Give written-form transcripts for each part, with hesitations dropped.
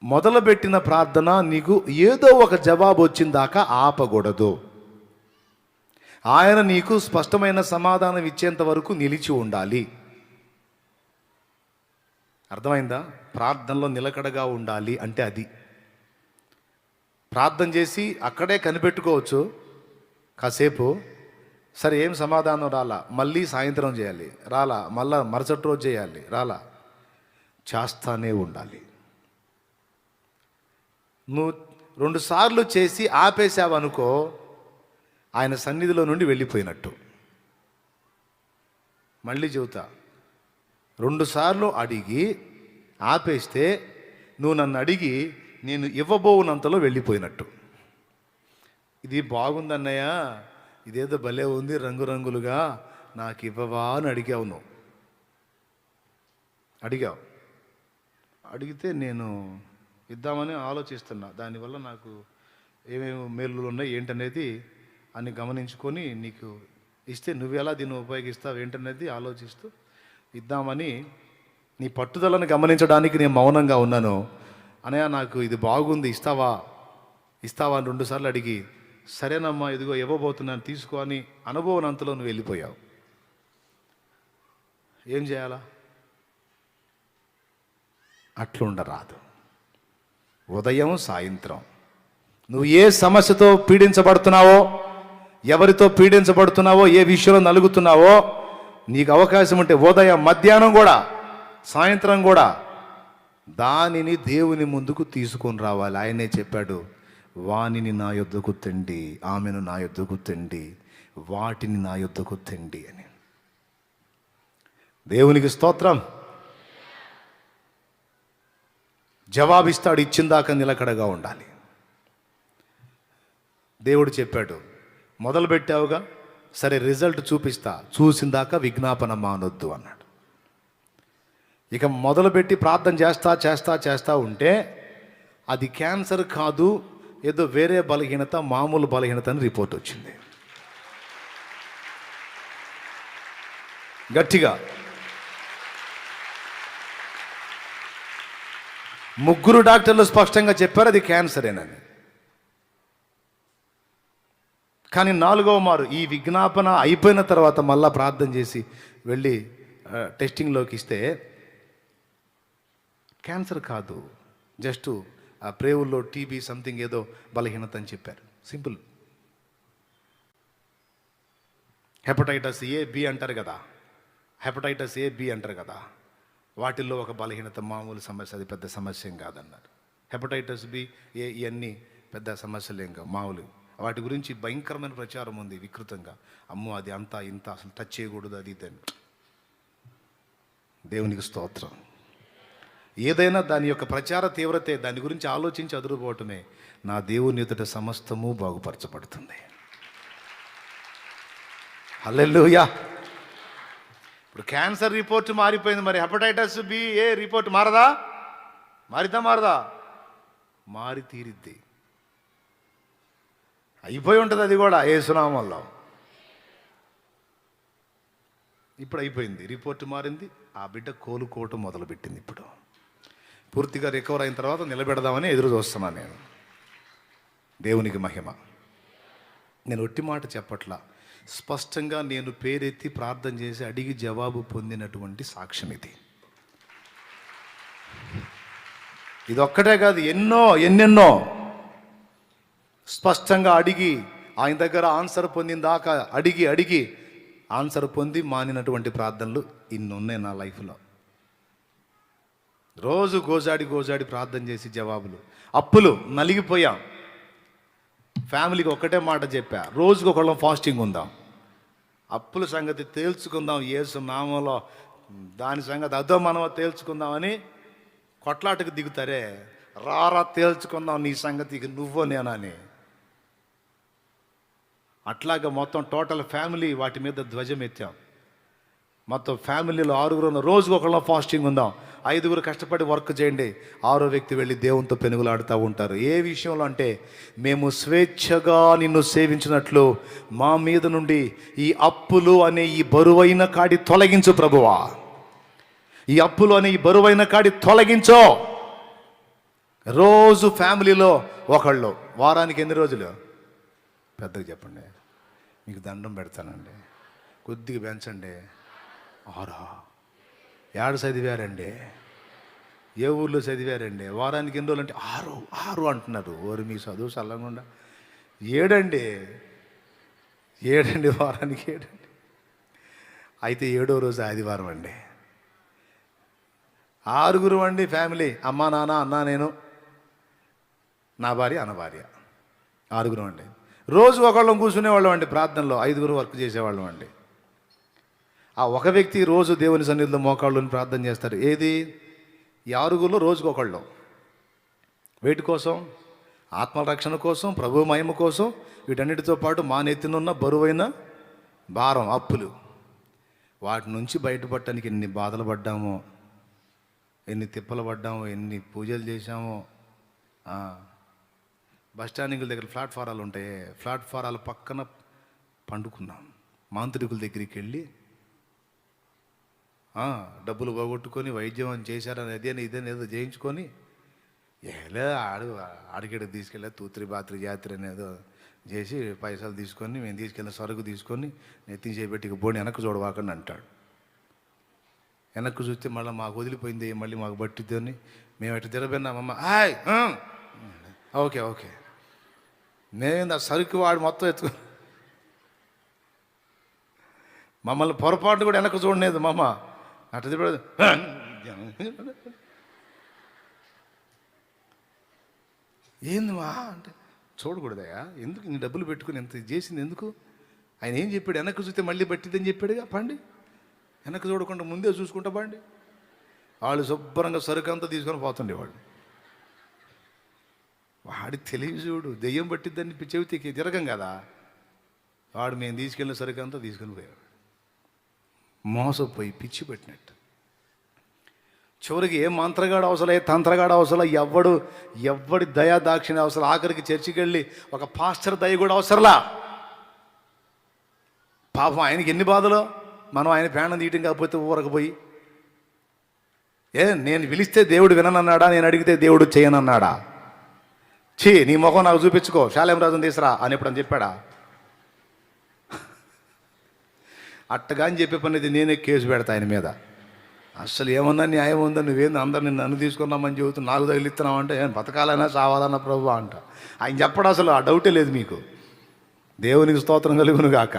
మొదలుపెట్టిన ప్రార్థన నీకు ఏదో ఒక జవాబు వచ్చిందాకా ఆపకూడదు. ఆయన నీకు స్పష్టమైన సమాధానం ఇచ్చేంత వరకు నిలిచి ఉండాలి. అర్థమైందా? ప్రార్థనలో నిలకడగా ఉండాలి అంటే అది. ప్రార్థన చేసి అక్కడే కనిపెట్టుకోవచ్చు కాసేపు, సరే ఏం సమాధానం రాలా, మళ్ళీ సాయంత్రం చేయాలి, రాలా, మళ్ళా మరుసటి రోజు చేయాలి, రాలా, చేస్తానే ఉండాలి. నువ్వు 2 సార్లు చేసి ఆపేసావనుకో, ఆయన సన్నిధిలో నుండి వెళ్ళిపోయినట్టు. మళ్ళీ చెబుతా, 2 సార్లు అడిగి ఆపేస్తే నువ్వు నన్ను అడిగి నేను ఇవ్వబోవునంతలో వెళ్ళిపోయినట్టు. ఇది బాగుందన్నయ్య, ఇదేదో భలే ఉంది రంగురంగులుగా, నాకు ఇవ్వవా అని అడిగావు. నువ్వు అడిగితే నేను ఇద్దామని ఆలోచిస్తున్నా, దానివల్ల నాకు ఏమేమి మేలులు ఉన్నాయి ఏంటనేది అని గమనించుకొని నీకు ఇస్తే నువ్వు ఎలా దీన్ని ఉపయోగిస్తావు ఏంటనేది ఆలోచిస్తూ ఇద్దామని నీ పట్టుదలను గమనించడానికి నేను మౌనంగా ఉన్నాను. అనయ్య నాకు ఇది బాగుంది, ఇస్తావా అని 2 సార్లు అడిగి, సరేనమ్మా ఇదిగో ఇవ్వబోతున్నాను తీసుకో అని అనుభవనంతలో నువ్వు వెళ్ళిపోయావు. ఏం చేయాలా? అట్లుండరాదు. ఉదయం సాయంత్రం నువ్వు ఏ సమస్యతో పీడించబడుతున్నావో, ఎవరితో పీడించబడుతున్నావో, ఏ విషయంలో నలుగుతున్నావో, నీకు అవకాశం ఉంటే ఉదయం, మధ్యాహ్నం కూడా, సాయంత్రం కూడా దానిని దేవుని ముందుకు తీసుకొని రావాలి. ఆయనే చెప్పాడు, వానిని నా యొద్దకు తెండి, ఆమెను నా యొద్దకు తెండి, వాటిని నా యొద్దకు తెండి అని. దేవునికి స్తోత్రం. జవాబిస్తాడు, ఇచ్చిందాక నిలకడగా ఉండాలి. దేవుడు చెప్పాడు, మొదలుపెట్టావుగా, సరే రిజల్ట్ చూపిస్తా, చూసిందాక విజ్ఞాపన మానొద్దు అన్నాడు. ఇక మొదలుపెట్టి ప్రార్థన చేస్తా ఉంటే అది క్యాన్సర్ కాదు, ఏదో వేరే బలహీనత, మామూలు బలహీనత అని రిపోర్ట్ వచ్చింది. గట్టిగా 3 డాక్టర్లు స్పష్టంగా చెప్పారు అది క్యాన్సరేనని. కానీ 4వ మారు ఈ విజ్ఞాపన అయిపోయిన తర్వాత మళ్ళా ప్రార్థన చేసి వెళ్ళి టెస్టింగ్లోకి ఇస్తే క్యాన్సర్ కాదు, జస్ట్ ఆ ప్రేవుల్లో టీబీ సంథింగ్ ఏదో బలహీనత అని చెప్పారు. సింపుల్. హెపటైటిస్ ఏ బి అంటారు కదా, హెపటైటిస్ ఏ బి అంటారు కదా, వాటిల్లో ఒక బలహీనత, మామూలు సమస్య, అది పెద్ద సమస్య ఏం కాదన్నారు. హెపటైటిస్ బి ఏ ఇవన్నీ పెద్ద సమస్యలు ఏం కాదు, మామూలు. వాటి గురించి భయంకరమైన ప్రచారం ఉంది వికృతంగా, అమ్మో అది అంతా ఇంత అసలు టచ్ చేయకూడదు అది ఇది. దేవునికి స్తోత్రం. ఏదైనా దాని యొక్క ప్రచార తీవ్రతే, దాని గురించి ఆలోచించి అదురుపోవటమే. నా దేవుని ఎదుట సమస్తము బాగుపరచబడుతుంది. హల్లెలూయా. ఇప్పుడు క్యాన్సర్ రిపోర్ట్ మారిపోయింది, మరి హెపటైటిస్ బి ఏ రిపోర్ట్ మారదా? మారదా? మారి తీరిద్ది. అయిపోయి ఉంటుంది అది కూడా యేసునామంలో. ఇప్పుడు అయిపోయింది, రిపోర్ట్ మారింది, ఆ బిడ్డ కోలుకోవటం మొదలుపెట్టింది. ఇప్పుడు పూర్తిగా రికవర్ అయిన తర్వాత నిలబెడదామని ఎదురు చూస్తున్నాను నేను. దేవునికి మహిమ. నేను ఒట్టి మాట చెప్పట్లా, స్పష్టంగా నేను పేరెత్తి ప్రార్థన చేసి అడిగి జవాబు పొందినటువంటి సాక్ష్యం ఇది. ఇది ఒక్కటే కాదు, ఎన్నెన్నో స్పష్టంగా అడిగి ఆయన దగ్గర ఆన్సర్ పొందిన దాకా అడిగి ఆన్సర్ పొంది మానినటువంటి ప్రార్థనలు ఇన్ని ఉన్నాయి నా లైఫ్లో. రోజు గోజాడి ప్రార్థన చేసి జవాబులు. అప్పులు నలిగిపోయాం. ఫ్యామిలీకి ఒక్కటే మాట చెప్పా, రోజుకు ఒకళ్ళం ఫాస్టింగ్ ఉందాం, అప్పుల సంగతి తేల్చుకుందాం యేసు నామంలో, దాని సంగతి అదో మనమో తేల్చుకుందామని కొట్లాటకు దిగుతారే, రారా తేల్చుకుందాం నీ సంగతి నువ్వో నేనని. అట్లాగా మొత్తం టోటల్ ఫ్యామిలీ వాటి మీద ధ్వజం ఎత్తాం. మొత్తం ఫ్యామిలీలో 6 రోజుకు ఒకళ్ళం ఫాస్టింగ్ ఉందాం, 5 కష్టపడి వర్క్ చేయండి, 6వ వ్యక్తి వెళ్ళి దేవునితో పెనుగులాడుతూ ఉంటారు. ఏ విషయంలో అంటే, మేము స్వేచ్ఛగా నిన్ను సేవించినట్లు మా మీద నుండి ఈ అప్పులు అనే ఈ బరువైన కాడి తొలగించు ప్రభువా, ఈ అప్పులు అనే ఈ బరువైన కాడి తొలగించో. రోజు ఫ్యామిలీలో ఒకళ్ళు, వారానికి ఎన్ని రోజులు? పెద్దగా చెప్పండి, మీకు దండం పెడతానండి, కొద్దిగా పెంచండి. 6 ఏడు చదివారండి, ఏ ఊర్లో చదివారండి? వారానికి ఎన్ని రోజులు అంటే 6 అంటున్నారు. ఓరి మీ చదువు చల్లకుండా. 7 అండి, వారానికి 7 అండి. అయితే 7వ రోజు ఆదివారం అండి. 6 అండి ఫ్యామిలీ, అమ్మ నాన్న అన్న నేను నా భార్య అన్న భార్య, 6 అండి. రోజు ఒకళ్ళం కూర్చునేవాళ్ళం అండి ప్రార్థనలో, 5 వర్క్ చేసేవాళ్ళం అండి. ఆ ఒక వ్యక్తి రోజు దేవుని సన్నిధిలో మోకాళ్ళని ప్రార్థన చేస్తారు. ఏది? ఈ 6 రోజుకొకళ్ళు. వేటి కోసం? ఆత్మల రక్షణ కోసం, ప్రభు మహిమ కోసం. వీటన్నిటితో పాటు మా నెత్తినున్న బరువైన భారం, అప్పులు, వాటి నుంచి బయటపడటానికి ఎన్ని బాధలు పడ్డామో, ఎన్ని తిప్పలు పడ్డామో, ఎన్ని పూజలు చేశామో. బస్టాండింగ్ల దగ్గర ప్లాట్ఫారాలు ఉంటాయి, ప్లాట్ఫారాల పక్కన పండుకున్నాం. మాంత్రికుల దగ్గరికి వెళ్ళి డబ్బులు పోగొట్టుకొని వైద్యం చేశారని అదేని ఇదేని ఏదో చేయించుకొని ఆడికెడ తీసుకెళ్ళా తూత్రి బాత్రి జాత్రి అనేదో చేసి పైసలు తీసుకొని మేము తీసుకెళ్ళిన సరుకు తీసుకొని నెత్తి చేపెట్టి బోని వెనక్కి చూడవాకండి అంటాడు. వెనక్కి చూస్తే మళ్ళీ మాకు వదిలిపోయింది, మళ్ళీ మాకు బట్టిద్దని మేము ఎటు తిరబడినామమ్మ. ఓకే నేను ఆ సరుకు వాడు మొత్తం ఎత్తుకు మమ్మల్ని పొరపాటు కూడా వెనక్కి చూడలేదు. మమ్మ అటు తిప్పడు. ఏంది మా అంటే చూడకూడదయా, ఎందుకు ఇంక డబ్బులు పెట్టుకుని ఎంత చేసింది ఎందుకు? ఆయన ఏం చెప్పాడు? వెనక్కి చూస్తే మళ్ళీ పట్టిద్దని చెప్పాడుగా, పండి వెనక్కి చూడకుండా ముందే చూసుకుంటా పండి. వాళ్ళు శుభ్రంగా సరుకు అంతా తీసుకొని పోతుండేవాళ్ళు. వాడి తెలివి చూడు, దెయ్యం పట్టిద్దని చెవితికి తిరగం కదా. వాడు మేము తీసుకెళ్ళిన సరుకు అంతా తీసుకొని పోయాడు, మోసపోయి పిచ్చి పెట్టినట్టు. చివరికి ఏ మంత్రగాడు అవసరం, ఏ తంత్రగాడు అవసరం, ఎవడి దయా దాక్షిణ్య అవసరం. ఆఖరికి చర్చికి వెళ్ళి ఒక పాస్టర్ దయ కూడా అవసరంలా. పాపం ఆయనకి ఎన్ని బాధలో. మనం ఆయన ప్రాణం తీయటం కాకపోతే ఊరకపోయి నేను పిలిస్తే దేవుడు విననన్నాడా? నేను అడిగితే దేవుడు చేయనన్నాడా? నీ ముఖం నాకు చూపించుకో, శాలేం రాజుని తీసురా అని ఎప్పుడని చెప్పాడా? అట్టగా అని చెప్పే పనిది నేనే కేసు పెడతా ఆయన మీద. అసలు ఏమన్నా న్యాయం ఉందా? నువ్వేంది అందరిని నన్ను తీసుకున్నామని చెబుతూ నాకు తగిలిస్తున్నావు అంటే బతకాలన్నా చావాలన్నా ప్రభు అంట. ఆయన చెప్పడం అసలు ఆ డౌటే లేదు మీకు. దేవునికి స్తోత్రం కలుగును గాక.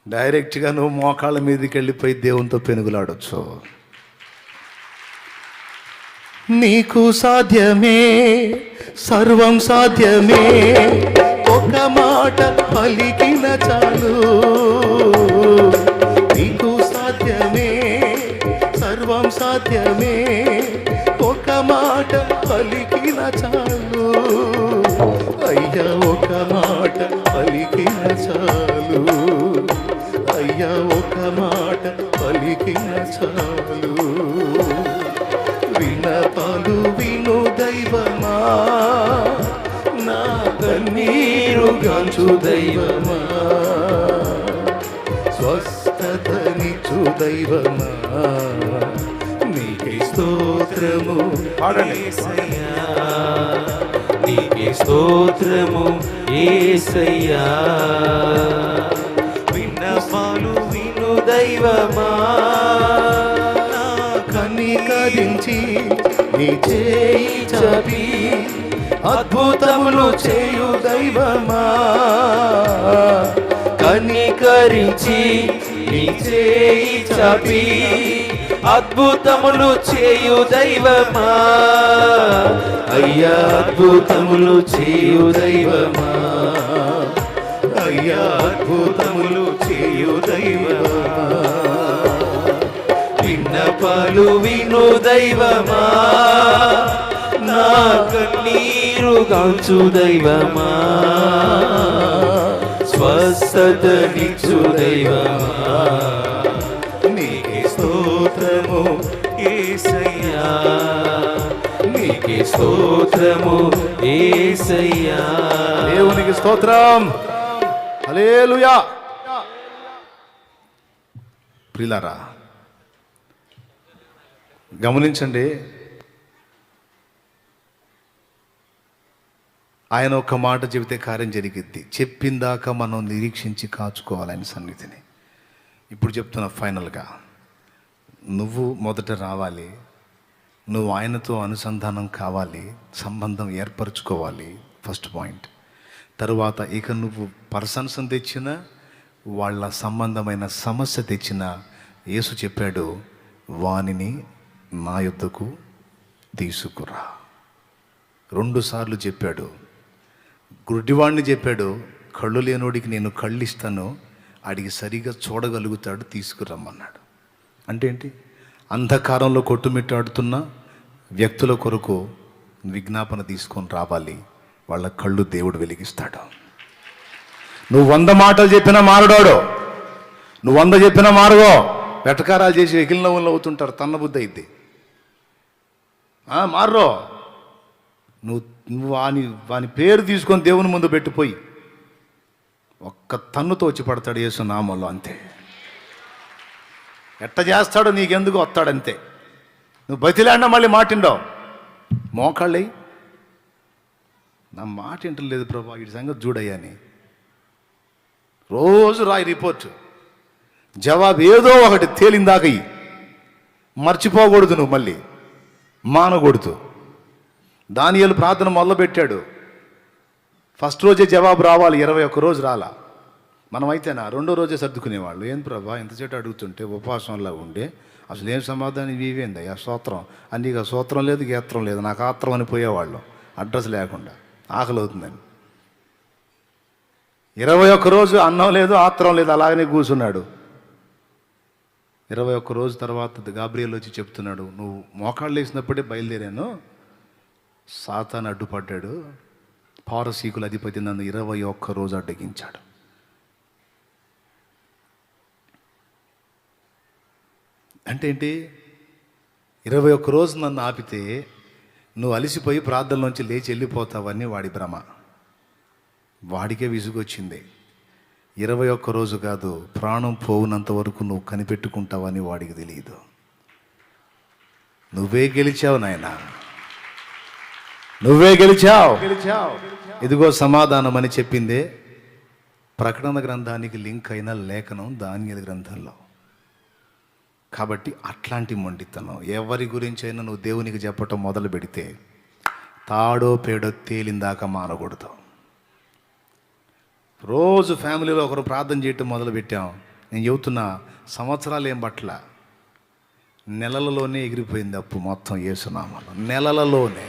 డైరెక్ట్గా నువ్వు మోకాళ్ళ మీదకి వెళ్ళిపోయి దేవునితో పెనుగులాడొచ్చు. నీకు సాధ్యమే, సర్వం సాధ్యమే, ఒక మాట పలికిన చాలు. నీకు సాధ్యమే, సర్వం సాధ్యమే, ఒక మాట పలికిన చాలు. అయ్యా ఒక మాట పలికిన చాలు. అయ్యా ఒక మాట పలికిన చాలు. వినపాలు విను దైవమా, నా కన్నీరు గాంచు దైవమా, స్వస్థతనిచ్చు దైవమా, నీకే స్తోత్రము యేసయ్యా, నీకే స్తోత్రము యేసయ్యా. విన్నపాలు విను దైవమా, కనికరించి నీ చేయి చాపి అద్భుతములు చేయు దైవమా. కనికరించి నీ చేయి చాపి అద్భుతములు చేయు దైవమా. అయ్యా అద్భుతములు చేయు దైవమా. అయ్యా అద్భుతములు చేయు దైవమా. విన్నపాలు విను దైవమా, నా కన్నీరు గాంచు దైవమా, స్వస్థతనిచ్చు దైవమా, నీకే స్తోత్రము యేసయ్యా, నీకే స్తోత్రము యేసయ్యా. దేవునికి స్తోత్రం. హల్లెలూయా. ప్రియులారా గమనించండి, ఆయన ఒక్క మాట చెబితే కార్యం జరిగిద్ది. చెప్పిందాక మనం నిరీక్షించి కాచుకోవాలి ఆయన సన్నిధిని. ఇప్పుడు చెప్తున్నా ఫైనల్గా, నువ్వు మొదట రావాలి, నువ్వు ఆయనతో అనుసంధానం కావాలి, సంబంధం ఏర్పరచుకోవాలి, ఫస్ట్ పాయింట్. తరువాత ఇక నువ్వు పర్సన్స్ తెచ్చినా, వాళ్ళ సంబంధమైన సమస్య తెచ్చినా, యేసు చెప్పాడు, వానిని నా యొద్దకు తీసుకురా. 2 సార్లు చెప్పాడు. గుడ్డివాడిని చెప్పాడు, కళ్ళు లేనోడికి నేను కళ్ళు ఇస్తాను, ఆడికి సరిగా చూడగలుగుతాడు, తీసుకురమ్మన్నాడు. అంటే ఏంటి? అంధకారంలో కొట్టుమిట్టాడుతున్న వ్యక్తుల కొరకు విజ్ఞాపన తీసుకొని రావాలి, వాళ్ళ కళ్ళు దేవుడు వెలిగిస్తాడు. నువ్వు 100 మాటలు చెప్పినా మారడాడు, నువ్వు 100 చెప్పినా మారగో. వెటకారాలు చేసి ఎగిలినవ్వులు అవుతుంటారు, తన్నబుద్ధి అయింది. మారో. నువ్వు వాని పేరు తీసుకొని దేవుని ముందు పెట్టిపోయి ఒక్క తన్నుతో వచ్చి పడతాడు యేసు నామంలో, అంతే. ఎట్ట చేస్తాడో నీకెందుకు వస్తాడంతే. నువ్వు బతిలాడినా మళ్ళీ మాటిండవు, మోకాళ్ళయి నా మాట వింటలేదు ప్రభా, వీడి సంగతి చూడయ్యని రోజు రాయి రిపోర్టు, జవాబు ఏదో ఒకటి తేలిందాక మర్చిపోకూడదు, నువ్వు మళ్ళీ మానకూడదు. దానియేలు ప్రార్థన మొదలుపెట్టాడు, ఫస్ట్ రోజే జవాబు రావాలి, 21 రోజు రాలా. మనమైతేనా 2వ రోజే సర్దుకునేవాళ్ళు. ఏం ప్రభా ఎంతసేపు అడుగుతుంటే ఉపవాసంలా ఉండే అసలు ఏం సమాధానం ఇవేంది ఆ స్తోత్రం అని, ఇక స్తోత్రం లేదు, గేత్రం లేదు, నాకు ఆత్రం అని పోయేవాళ్ళు, అడ్రస్ లేకుండా, ఆకలి అవుతుందని. 21 రోజు అన్నం లేదు, ఆత్రం లేదు, అలాగనే కూర్చున్నాడు. 21 రోజు తర్వాత గాబ్రియల్ వచ్చి చెప్తున్నాడు, నువ్వు మోకాళ్ళు వేసినప్పుడే బయలుదేరాను, సాతాను అడ్డుపడ్డాడు, పారసీకుల అధిపతి నన్ను 21 రోజు అడ్డగించాడు. అంటే ఏంటి? 21 రోజు నన్ను ఆపితే నువ్వు అలిసిపోయి ప్రార్థనలోంచి లేచి వెళ్ళిపోతావని వాడి భ్రమ. వాడికే విసుగొచ్చింది. 21 రోజు కాదు, ప్రాణం పోవునంత వరకు నువ్వు కనిపెట్టుకుంటావని వాడికి తెలియదు. నువ్వే గెలిచావు నాయనా, నువ్వే గెలిచావు. ఇదిగో సమాధానం అని చెప్పిందే ప్రకటన గ్రంథానికి లింక్ అయిన లేఖనం దానియేలు గ్రంథంలో. కాబట్టి అట్లాంటి మొండితనం ఎవరి గురించి అయినా నువ్వు దేవునికి చెప్పటం మొదలు పెడితే తాడో పేడో తేలిందాక మానకూడదు. రోజు ఫ్యామిలీలో ఒకరు ప్రార్థన చేయటం మొదలు పెట్టాం. నేను చెబుతున్నా, సంవత్సరాలు ఏం పట్ల, నెలలలోనే ఎగిరిపోయింది అప్పు మొత్తం యేసు నామములో, నెలలలోనే.